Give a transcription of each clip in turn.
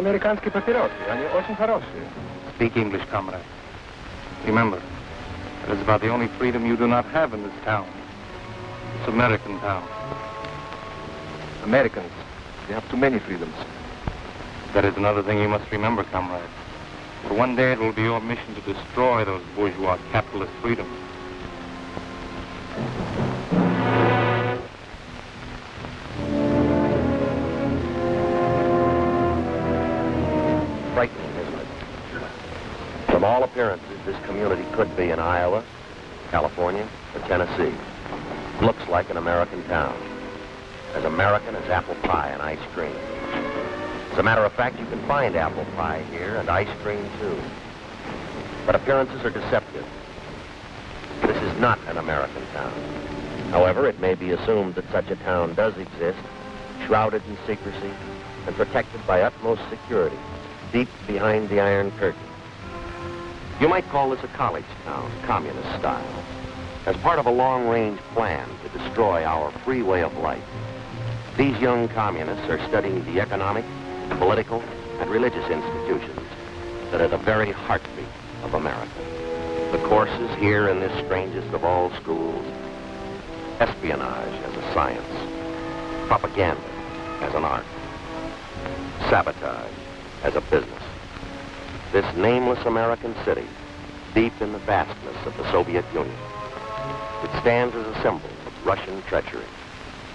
американские папиросы. Они очень хорошие. Speak English, comrade. Remember, that is about the only freedom you do not have in this town. It's American town. Americans, they have too many freedoms. That is another thing you must remember, comrade. For one day it will be your mission to destroy those bourgeois capitalist freedoms. Frightening, isn't it? From all appearances, this community could be in Iowa, California, or Tennessee. Looks like an American town. As American as apple pie and ice cream. As a matter of fact, you can find apple pie here and ice cream too. But appearances are deceptive. This is not an American town. However, it may be assumed that such a town does exist, shrouded in secrecy and protected by utmost security, deep behind the Iron Curtain. You might call this a college town, communist style, as part of a long-range plan to destroy our free way of life. These young communists are studying the economic, political, and religious institutions that are the very heartbeat of America. The courses here in this strangest of all schools: espionage as a science, propaganda as an art, sabotage as a business. This nameless American city, deep in the vastness of the Soviet Union, it stands as a symbol of Russian treachery,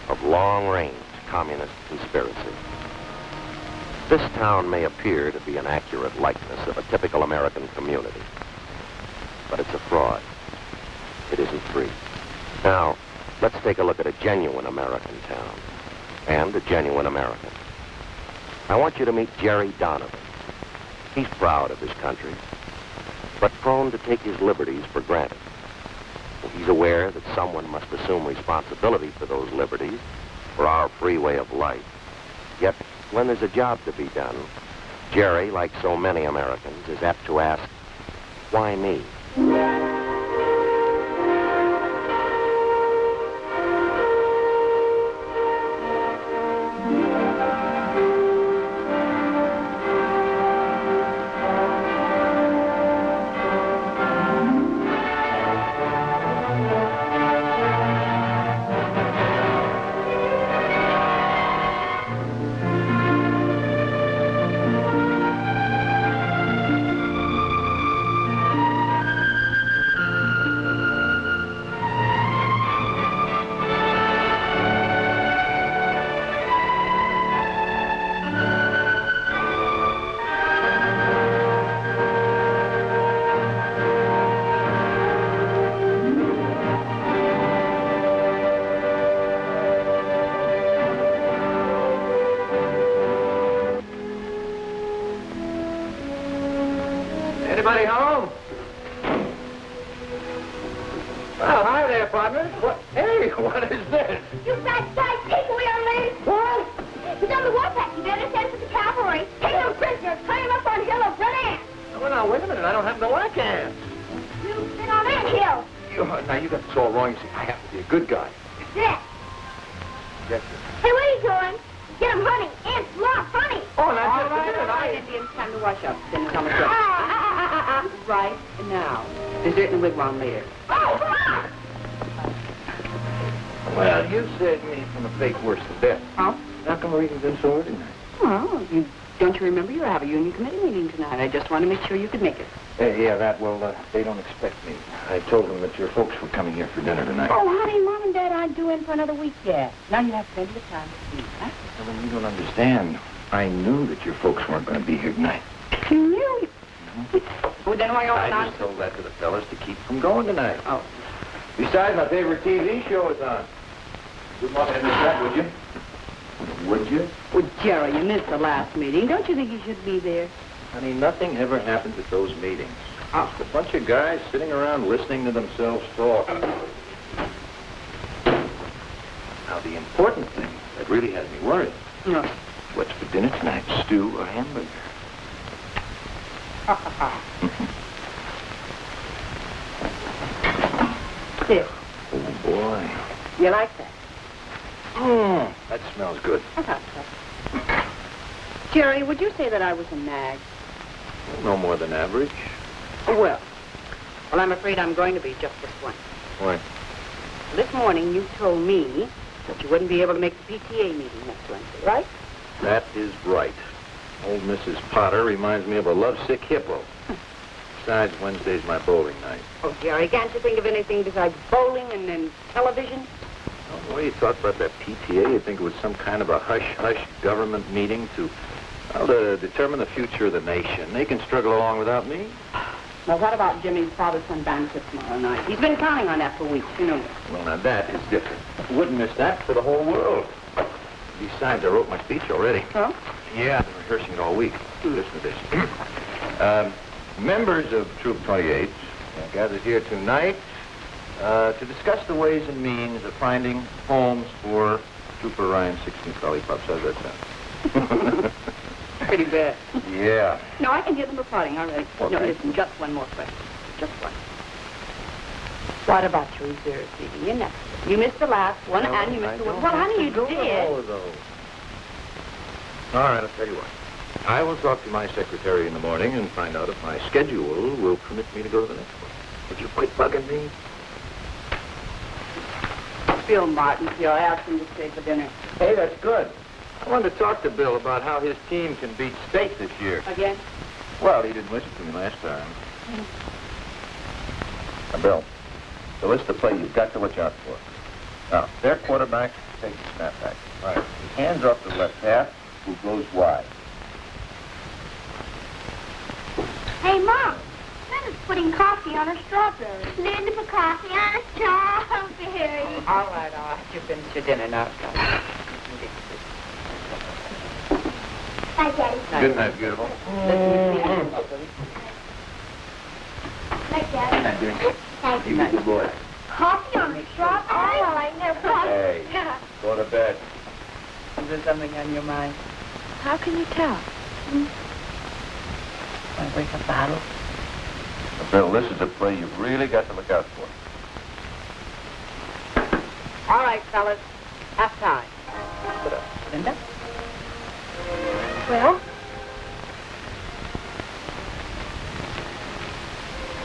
of long-range communist conspiracy. This town may appear to be an accurate likeness of a typical American community, but it's a fraud. It isn't free. Now, let's take a look at a genuine American town and a genuine American. I want you to meet Jerry Donovan. He's proud of his country, but prone to take his liberties for granted. He's aware that someone must assume responsibility for those liberties, for our free way of life. Yet, when there's a job to be done, Jerry, like so many Americans, is apt to ask, why me? Anybody home? Well, hi there, partner. What? Hey, what is this? You fat sight, take away our lady. What? He's on the warpath. You better send for the cavalry. Take him prisoner. Tie him up on hill of Red Ant. Oh, now, wait a minute. I don't have no whack hands. You've been on that hill. Now, you got this all wrong. You see, I happen to be a good guy. Yes. Yes, sir. Hey, what are you doing? Get him hunting. Ants, lost, honey. Oh, now, just a minute. Indians, time to wash up. Then come right now. Dessert in the wigwam later. Well, you saved me from a fate worse than death. Huh? How come everything's been so ordinary? Well, don't you remember you have a union committee meeting tonight? I just wanted to make sure you could make it. Yeah, they don't expect me. I told them that your folks were coming here for dinner tonight. Oh, honey, Mom and Dad aren't due in for another week yet. Now you have plenty of time to eat, huh? Well, you don't understand. I knew that your folks weren't going to be here tonight. You knew? Well, then why I just told that to the fellas to keep from going tonight. Oh. Besides, my favorite TV show is on. You'd want to miss that, would you? Would you? Well, Jerry, you missed the last meeting. Don't you think you should be there? Honey, nothing ever happens at those meetings. Oh. Just a bunch of guys sitting around listening to themselves talk. Now, the important thing that really has me worried. No. What's for dinner tonight? Stew or hamburger? Here. Oh, boy. You like that? That smells good. I thought so. Jerry, would you say that I was a nag? No more than average. Well, I'm afraid I'm going to be just this once. Why? This morning you told me that you wouldn't be able to make the PTA meeting next Wednesday, right? That is right. Old Mrs. Potter reminds me of a lovesick hippo. Besides, Wednesday's my bowling night. Oh, Jerry, can't you think of anything besides bowling and television? Well, the way you talk about that PTA, you'd think it was some kind of a hush-hush government meeting to determine the future of the nation. They can struggle along without me. Now, what about Jimmy's father-son banquet tomorrow night? He's been counting on that for weeks, you know. Well, now that is different. Wouldn't miss that for the whole world. Besides, I wrote my speech already. Oh? Yeah, I've been rehearsing it all week. Listen to this. Members of Troop 28 are gathered here tonight to discuss the ways and means of finding homes for Trooper Ryan's 16th lollipops. How's that sound? Pretty bad. Yeah. No, I can hear them applauding already. Okay. No, listen, just one more question. Just one. What about your reserve seating? You next. You missed the last one, and you missed the one. Well, honey, you did. All of those. All right, I'll tell you what. I will talk to my secretary in the morning and find out if my schedule will permit me to go to the next one. Would you quit bugging me? Bill Martin's here. I asked him to stay for dinner. Hey, that's good. I wanted to talk to Bill about how his team can beat state this year. Again? Well, he didn't listen to me last time. Now, Bill, the list of play you've got to watch out for. Now, their quarterback takes the snapback. Right. He hands off to the left half, who goes wide. Hey, Mom. Linda's putting coffee on her strawberry. Linda put coffee on a strawberry. All right, you finish your dinner now. Bye, Daddy. Good night, beautiful. Night, Daddy. Thank You good boy. Coffee on a strawberry? Oh, I never thought. Hey, go to bed. Is there something on your mind? How can you tell? Want to break a bottle? Now, Bill, this is a play you've really got to look out for. All right, fellas. Half time. Linda? Well,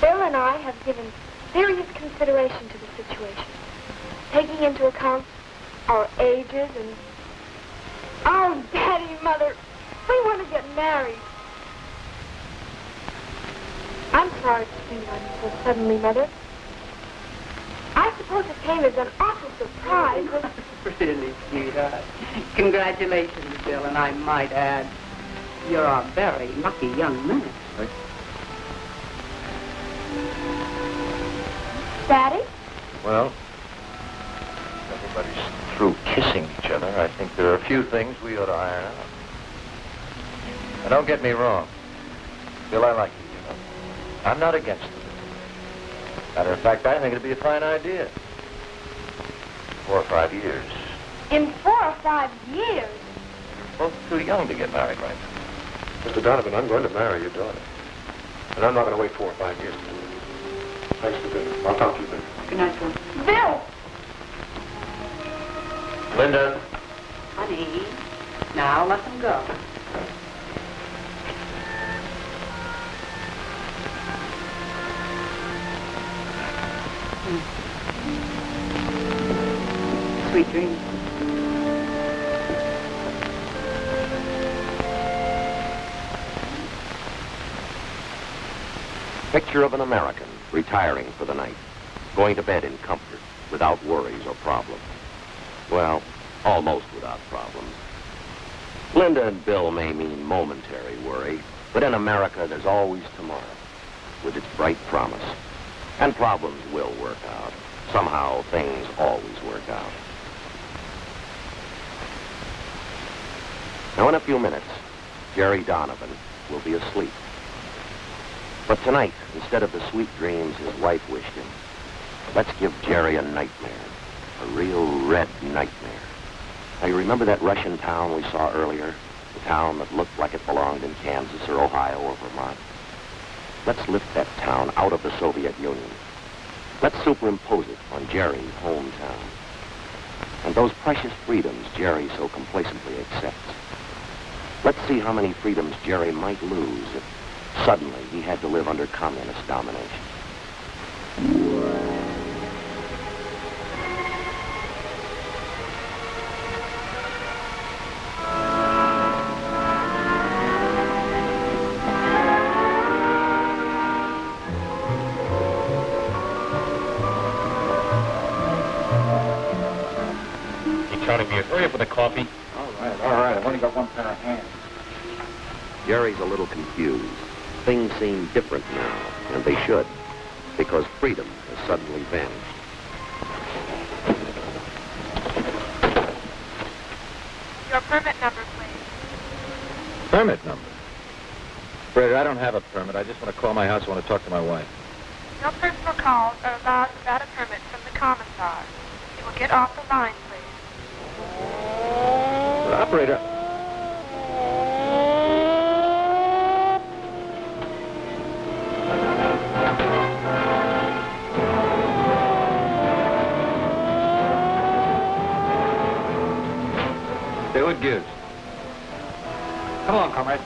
Bill and I have given serious consideration to the situation, taking into account our ages and... Oh, Daddy, Mother, we want to get married. I'm sorry to see you so suddenly, Mother. I suppose it came as an awful surprise. Really, sweetheart. Congratulations, Bill, and I might add, you're a very lucky young man. Right. Daddy? Well, everybody's through kissing each other. I think there are a few things we ought to iron out. Now, don't get me wrong. Bill, I like you, you know. I'm not against it. Matter of fact, I think it'd be a fine idea. 4 or 5 years. In 4 or 5 years? Both too young to get married right now. Mr. Donovan, I'm going to marry your daughter. And I'm not going to wait 4 or 5 years. Thanks for dinner. I'll talk to you later. Good night, Bill. Bill! Linda. Honey, now let them go. Sweet dreams. Picture of an American retiring for the night, going to bed in comfort, without worries or problems. Well, almost without problems. Linda and Bill may mean momentary worry, but in America there's always tomorrow, with its bright promise. And problems will work out. Somehow things always work out. Now in a few minutes, Jerry Donovan will be asleep. But tonight, instead of the sweet dreams his wife wished him, let's give Jerry a nightmare. A real red nightmare. Now, you remember that Russian town we saw earlier? The town that looked like it belonged in Kansas or Ohio or Vermont? Let's lift that town out of the Soviet Union. Let's superimpose it on Jerry's hometown. And those precious freedoms Jerry so complacently accepts. Let's see how many freedoms Jerry might lose if suddenly he had to live under communist domination. Hurry up with the coffee. All right. I've only got one pair of hands. Jerry's a little confused. Things seem different now, and they should, because freedom has suddenly vanished. Your permit number, please. Permit number? Fred, I don't have a permit. I just want to call my house. I want to talk to my wife. No personal calls are allowed without a permit from the commissar. You will get off the line, please. But operator... Say what gives. Come along, comrade.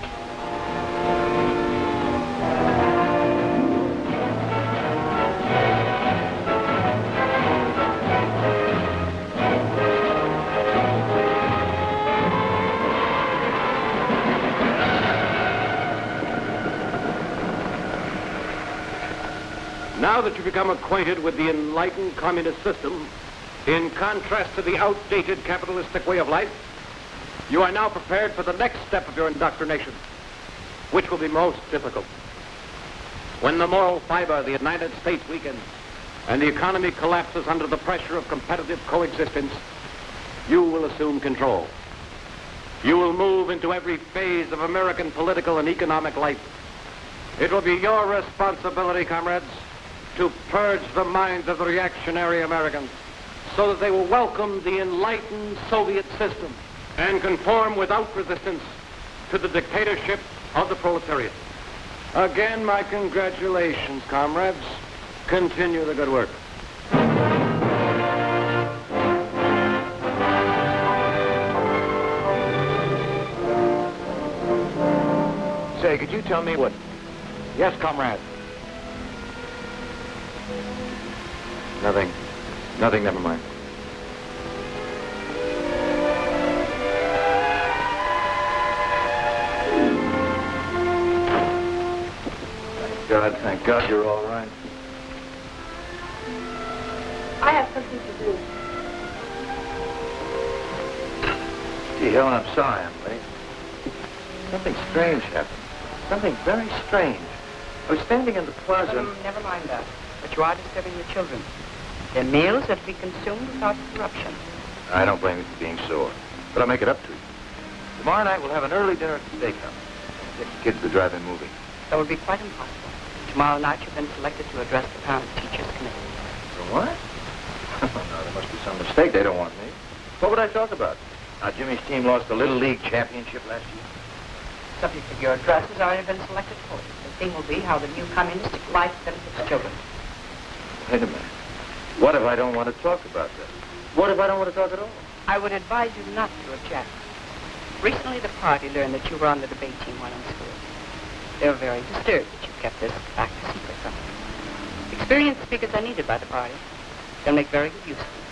Now that you've become acquainted with the enlightened communist system, in contrast to the outdated capitalistic way of life, you are now prepared for the next step of your indoctrination, which will be most difficult. When the moral fiber of the United States weakens and the economy collapses under the pressure of competitive coexistence, you will assume control. You will move into every phase of American political and economic life. It will be your responsibility, comrades, to purge the minds of the reactionary Americans so that they will welcome the enlightened Soviet system and conform without resistance to the dictatorship of the proletariat. Again, my congratulations, comrades. Continue the good work. Say, could you tell me what... Yes, comrade. Nothing. Nothing, never mind. Thank God you're all right. I have something to do. Gee, Helen, I'm sorry I'm late. Something strange happened. Something very strange. I was standing in the plaza... Never mind that. But you are disturbing your children. Their meals are to be consumed without interruption. I don't blame you for being sore, but I'll make it up to you. Tomorrow night we'll have an early dinner at the steakhouse. Get the kids to the drive-in movie. That would be quite impossible. Tomorrow night you've been selected to address the Parent-Teachers Committee. For what? No, there must be some mistake. They don't want me. What would I talk about? Now, Jimmy's team lost the Little League championship last year. Subject of your address has already been selected for you. The theme will be how the new communistic life benefits children. Wait a minute. What if I don't want to talk about that? What if I don't want to talk at all? I would advise you not to object. Recently, the party learned that you were on the debate team while in school. They were very disturbed that you kept this fact a secret from them. Experienced speakers are needed by the party. They'll make very good use of them.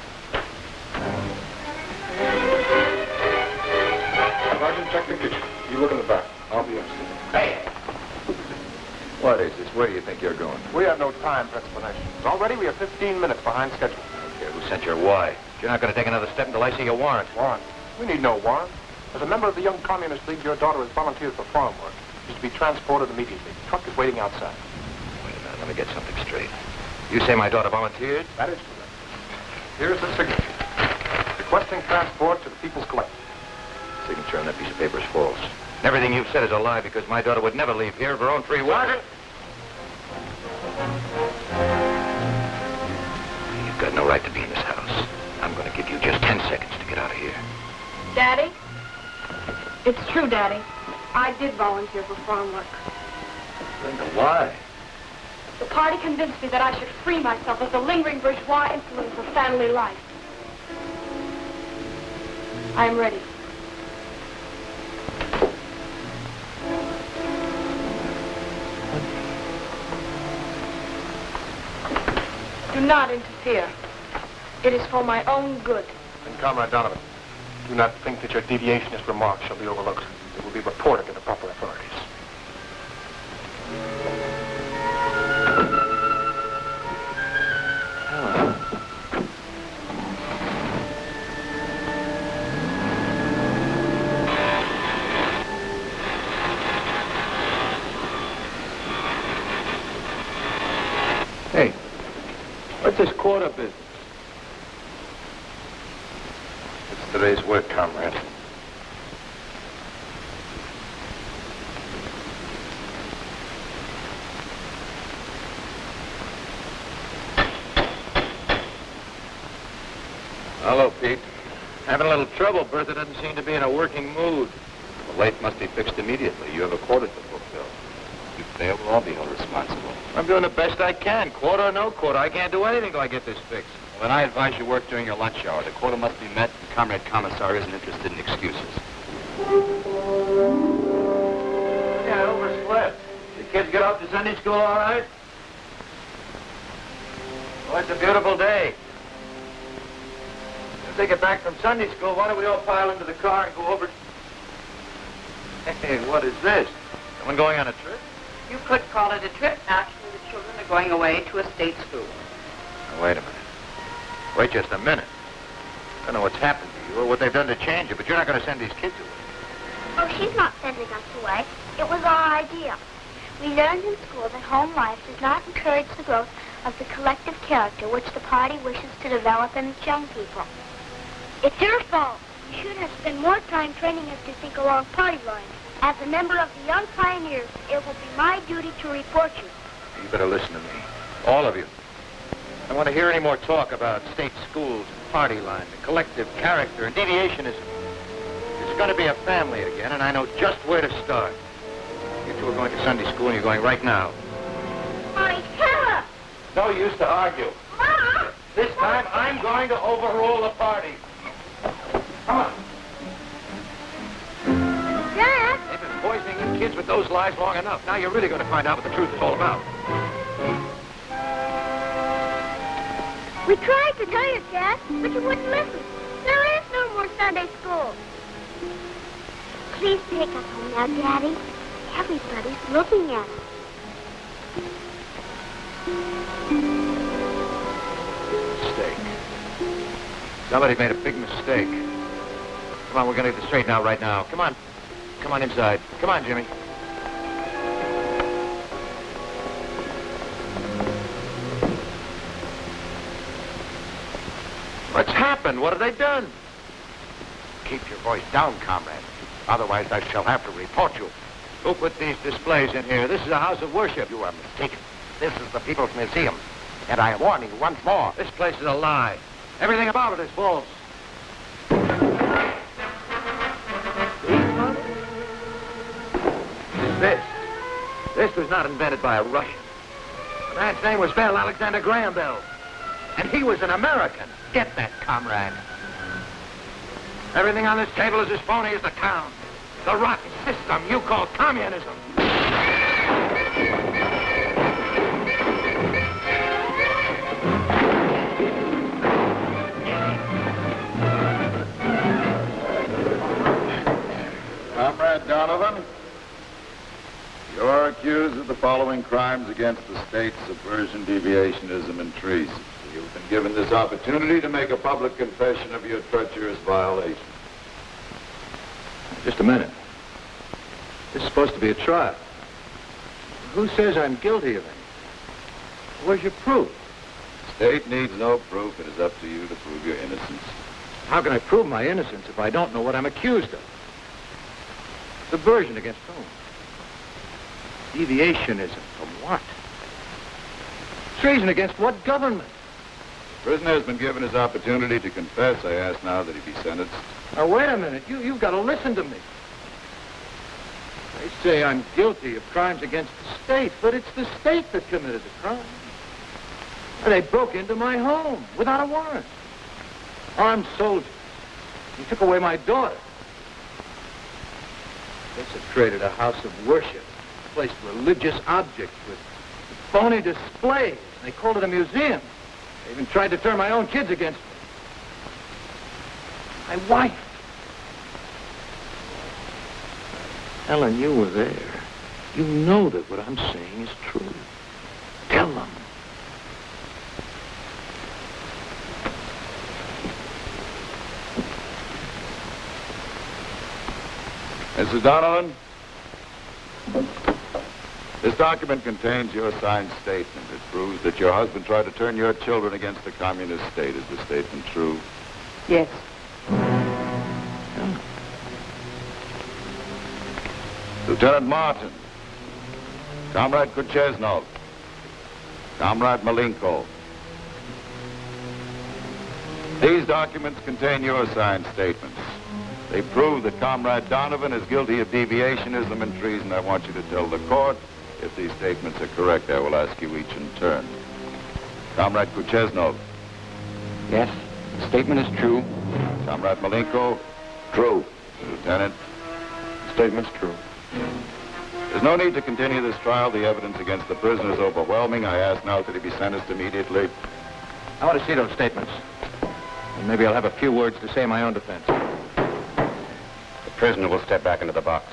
Sergeant, check the kitchen. You look in the back. I'll be upstairs. Hey! What is this? Where do you think you're going? We have no time for explanations. Already we are 15 minutes behind schedule. Okay, who sent your why? You're not going to take another step until I see your warrant. Warrant? We need no warrant. As a member of the Young Communist League, your daughter has volunteered for farm work. She's to be transported immediately. The truck is waiting outside. Wait a minute, let me get something straight. You say my daughter volunteered? That is correct. Here's the signature. Requesting transport to the People's Collective. Signature on that piece of paper is false. And everything you've said is a lie because my daughter would never leave here of her own free will. Sergeant! You've got no right to be in this house. I'm going to give you just 10 seconds to get out of here. Daddy? It's true, Daddy. I did volunteer for farm work. Linda, why? The party convinced me that I should free myself of the lingering bourgeois influence of family life. I am ready. Do not interfere. It is for my own good. And Comrade Donovan, do not think that your deviationist remarks shall be overlooked. It will be reported to the proper authorities. Hey, what's this quarter business? It's today's work, comrade. Hello, Pete. Having a little trouble. Bertha doesn't seem to be in a working mood. The late must be fixed immediately. You have a quota to fulfill. If you fail, we'll all be held responsible. I'm doing the best I can. Quota or no quota, I can't do anything till I get this fixed. Well, then I advise you work during your lunch hour. The quota must be met, and Comrade Commissar isn't interested in excuses. Yeah, I overslept. The kids get off to Sunday school all right? Oh, it's a beautiful day. As they get back from Sunday school, why don't we all pile into the car and go over... Hey, what is this? Someone going on a trip? You could call it a trip. Actually, the children are going away to a state school. Now, wait a minute. Wait just a minute. I don't know what's happened to you or what they've done to change you, but you're not going to send these kids away. Oh, she's not sending us away. It was our idea. We learned in school that home life does not encourage the growth of the collective character which the party wishes to develop in its young people. It's your fault. You should have spent more time training us to think along party lines. As a member of the Young Pioneers, it will be my duty to report you. You better listen to me. All of you. I don't want to hear any more talk about state schools and party lines and collective character and deviationism. It's going to be a family again, and I know just where to start. You two are going to Sunday school, and you're going right now. Mommy, tell us! No use to argue. Mom! This time, I'm going to overrule the party. Come on. Dad! They've been poisoning you kids with those lies long enough. Now you're really going to find out what the truth is all about. We tried to tell you, Dad, but you wouldn't listen. There is no more Sunday school. Please take us home now, Daddy. Everybody's looking at us. Mistake. Somebody made a big mistake. Come on, we're going to get this straightened out right now. Come on. Come on inside. Come on, Jimmy. What's happened? What have they done? Keep your voice down, comrade. Otherwise, I shall have to report you. Who put these displays in here? This is a house of worship. You are mistaken. This is the People's Museum. And I warn you once more. This place is a lie. Everything about it is false. This was not invented by a Russian. The man's name was Bell, Alexander Graham Bell. And he was an American. Get that, comrade. Everything on this table is as phony as the town. The rotten system you call communism. Comrade Donovan, you are accused of the following crimes against the state: subversion, deviationism, and treason. You've been given this opportunity to make a public confession of your treacherous violation. Just a minute. This is supposed to be a trial. Who says I'm guilty of anything? Where's your proof? The state needs no proof. It is up to you to prove your innocence. How can I prove my innocence if I don't know what I'm accused of? Subversion against whom? Deviationism from what? Treason against what government? The prisoner has been given his opportunity to confess. I ask now that he be sentenced. Now, wait a minute. You've got to listen to me. They say I'm guilty of crimes against the state, but it's the state that committed the crime. And they broke into my home without a warrant. Armed soldiers. They took away my daughter. Desecrated a house of worship. Placed religious objects with phony displays. They called it a museum. I even tried to turn my own kids against me. My wife. Helen, you were there. You know that what I'm saying is true. Tell them. Mrs. Donovan, this document contains your signed statement. It proves that your husband tried to turn your children against the communist state. Is the statement true? Yes. Lieutenant Martin, Comrade Kucheznov, Comrade Malenko. These documents contain your signed statements. They prove that Comrade Donovan is guilty of deviationism and treason. I want you to tell the court if these statements are correct. I will ask you each in turn. Comrade Kucheznov. Yes, the statement is true. Comrade Malenko. True. Lieutenant. The statement's true. There's no need to continue this trial. The evidence against the prisoner is overwhelming. I ask now that he be sentenced immediately. I want to see those statements. And maybe I'll have a few words to say in my own defense. The prisoner will step back into the box.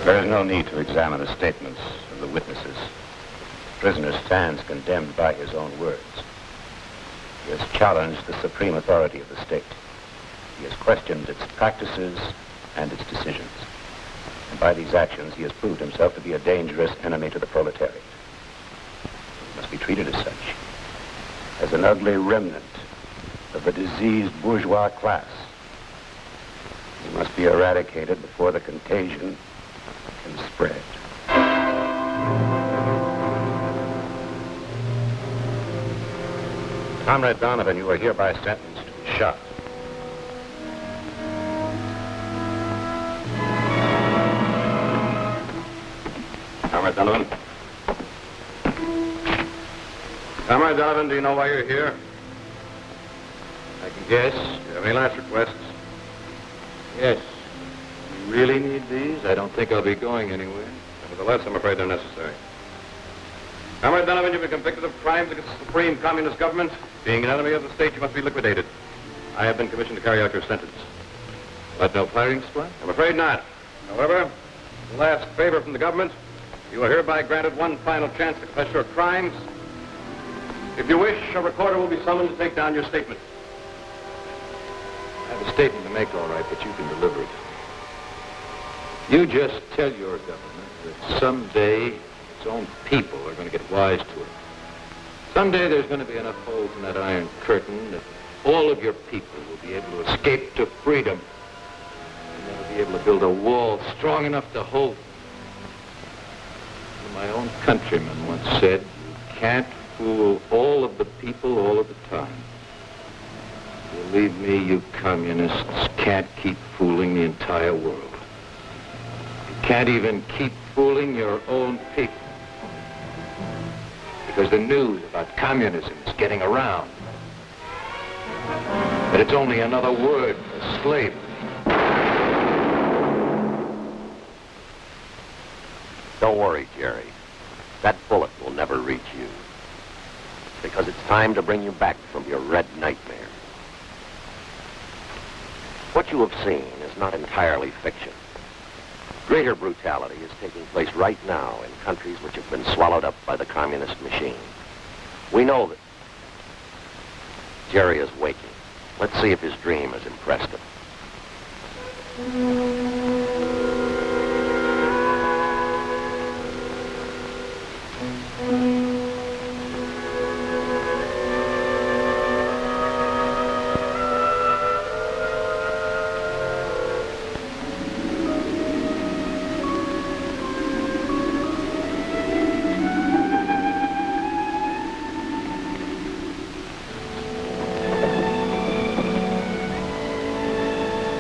There is no need to examine the statements of the witnesses. The prisoner stands condemned by his own words. He has challenged the supreme authority of the state. He has questioned its practices and its decisions. And by these actions, he has proved himself to be a dangerous enemy to the proletariat. He must be treated as such, as an ugly remnant of the diseased bourgeois class. He must be eradicated before the contagion can spread. Comrade Donovan, you are hereby sentenced to be shot. Comrade Donovan. Comrade Donovan, do you know why you're here? I can guess. Do you have any last requests? Yes. You really need these? I don't think I'll be going anywhere. Nevertheless, I'm afraid they're necessary. Comrade Donovan, you've been convicted of crimes against the supreme communist government. Being an enemy of the state, you must be liquidated. I have been commissioned to carry out your sentence. But no firing squad? I'm afraid not. However, the last favor from the government, you are hereby granted one final chance to confess your crimes. If you wish, a recorder will be summoned to take down your statement. I have a statement to make, all right, but you can deliver it. You just tell your government that someday its own people are going to get wise to it. Someday there's going to be enough holes in that iron curtain that all of your people will be able to escape to freedom. And they'll be able to build a wall strong enough to hold them. My own countryman once said, you can't fool all of the people all of the time. Believe me, you communists can't keep fooling the entire world. You can't even keep fooling your own people. Because the news about communism is getting around. But it's only another word for slavery. Don't worry, Jerry. That bullet will never reach you. Because it's time to bring you back from your red nightmare. What you have seen is not entirely fiction. Greater brutality is taking place right now in countries which have been swallowed up by the communist machine. We know that. Jerry is waking. Let's see if his dream has impressed him.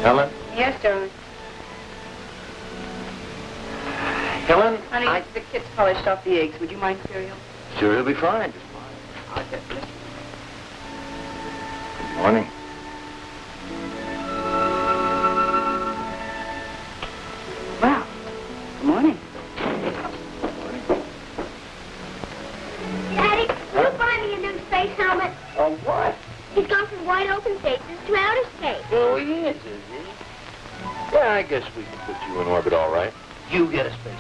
Helen? Yes, darling. Helen? Honey, the kids polished off the eggs. Would you mind cereal? Sure, you'll be fine. Just fine. I'll get this. Good morning. guess we can put you in orbit all right. You get a space.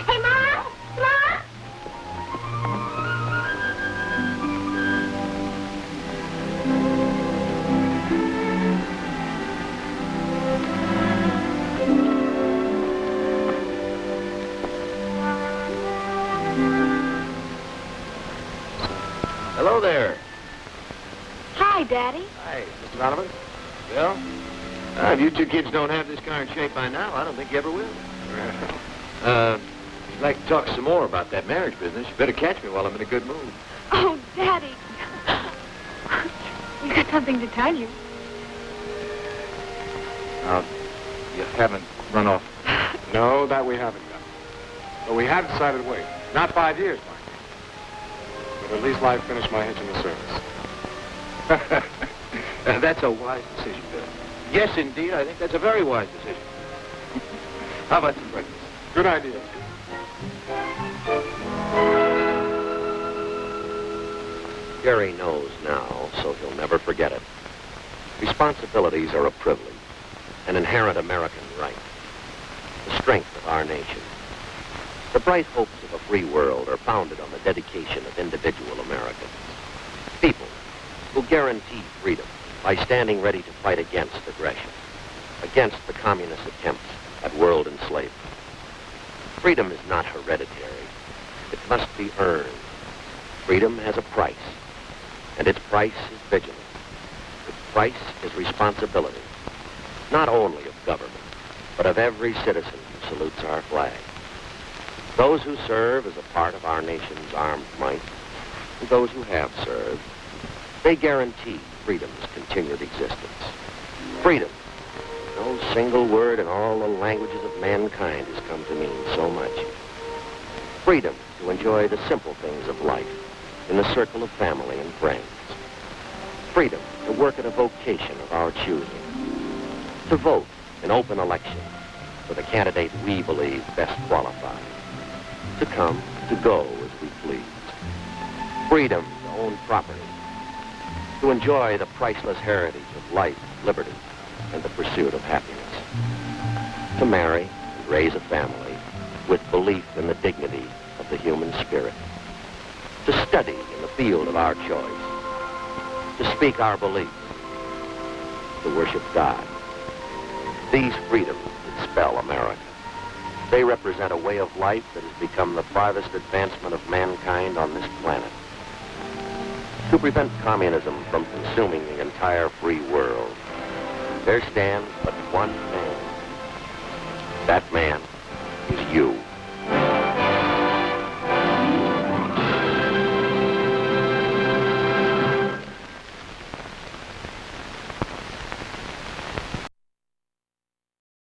Hey, Mom! Mom! Hello there. Hi, Daddy. Hi, Mr. Donovan. Bill? If you two kids don't have this car in shape by now, I don't think you ever will. If you'd like to talk some more about that marriage business, you better catch me while I'm in a good mood. Oh, Daddy. We've got something to tell you. You haven't run off? No, that we haven't done. But we have decided to wait. Not 5 years, mind you. But at least I've finished my hitch in the service. That's a wise decision, Bill. Yes, indeed. I think that's a very wise decision. How about some breakfast? Good idea. Gary knows now, so he'll never forget it. Responsibilities are a privilege, an inherent American right, the strength of our nation. The bright hopes of a free world are founded on the dedication of individual Americans. People who guarantee freedom by standing ready to fight against aggression, against the communist attempts at world enslavement. Freedom is not hereditary. It must be earned. Freedom has a price, and its price is vigilance. Its price is responsibility, not only of government, but of every citizen who salutes our flag. Those who serve as a part of our nation's armed might, and those who have served, they guarantee freedom's continued existence. Freedom. No single word in all the languages of mankind has come to mean so much. Freedom to enjoy the simple things of life in the circle of family and friends. Freedom to work at a vocation of our choosing. To vote in open election for the candidate we believe best qualified. To come, to go as we please. Freedom to own property. To enjoy the priceless heritage of life, liberty, and the pursuit of happiness. To marry and raise a family with belief in the dignity of the human spirit. To study in the field of our choice. To speak our beliefs. To worship God. These freedoms that spell America. They represent a way of life that has become the farthest advancement of mankind on this planet. To prevent communism from consuming the entire free world, there stands but one man. That man is you.